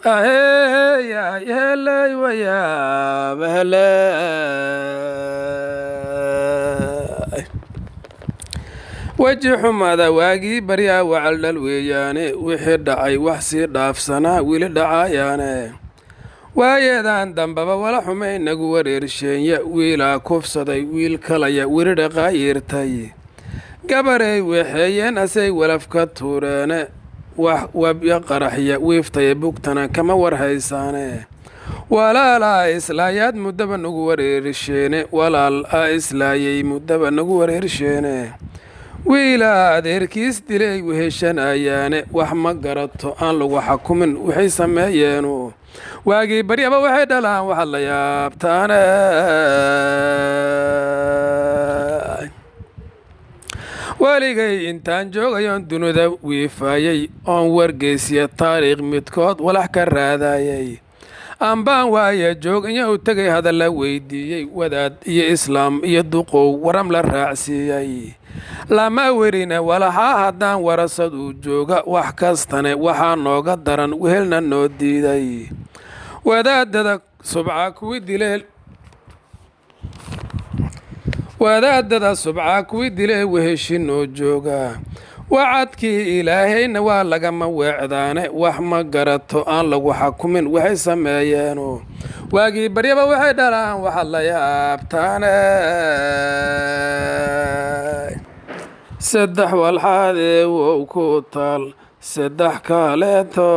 يا يهلا ويا بهلا وجه حمادا واقي بريا وعلى الوياني وحد عي وحسي دافسنا ويل دعاياني waayadan dambaba wala xumay nagu wareersheenya wiilaa kufsaday wiil kalaya wiridha qaayirtay gabarey waxeeyeen asay walafka tuureene wax wabya qaraxya wiiftaya bugtana kama warhaysaane walaalaa islaayaad muddaba nagu wareersheene walaal a islaayay muddaba nagu wareersheene wiilaa adeerkiis dilay weheshanayaane wax ma garato aan lagu xakumin waxay sameeyeenu waagii baryaba waxay dhalaan waxaad la yaabtaane weligay intaan joogayoon dunida wiifaayay oon wargeysiya taariikh midkood walax ka raadayay ambaan waaya joog inya u tegay hadalla weydiiyey wadaad iyo islaam iyo duqow waram la raacsiiyey lama werine walaxaa haddaan warasadu jooga wax kastane waxaa nooga daran wehelna noo diiday wadaadada subca kuwii dilee weheshi noo jooga wacadkii ilaahayna waa lagama weecdaane wax ma garato aan lagu xakumin waxay sameeyeenu waagii baryaba waxay dhalaan waxaad la yaabtaane saddex walxaadee wow ku taal saddex kaleeto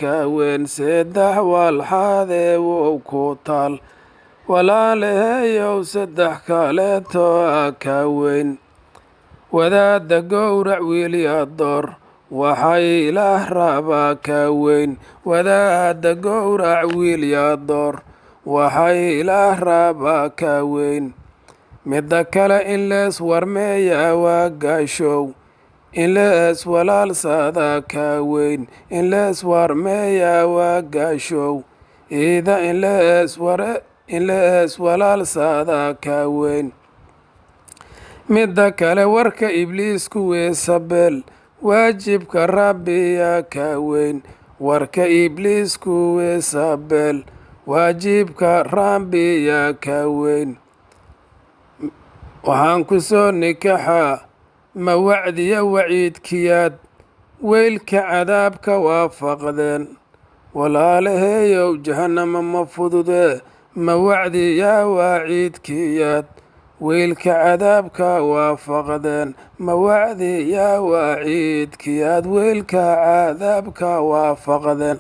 ka weyn saddex walxaadee wow ku taal walaalaheeyow saddex kaleeto ka weyn wadaadda gowrac wiilyadoor waxay ilaah rabaa ka weyn wadaadda gowrac wiilyadoor waxay ilaah rabaa ka weyn midda kale in lees warmeeyaa waa gaashow in lees walaalsada ka weyn in lees warmeeyaa waa gaashow iida in lees walaalsada ka weyn midda kale warka ibliisku weesabeel waajibka rabbiya ka weyn warka ibliisku weesabeel waajibka rabbiya ka weyn waxaan ku soo nikaxaa ma wacdiya waciidkiyaad weylka cadaabka waafaqdeen walaalaheeyow jahannama ma fududee ma wacdiyaa waciidkiyaad weylka cadaabka waafaqdeen ma wacdiyaa waciidkiyaad weylka cadaabka waafaqdeen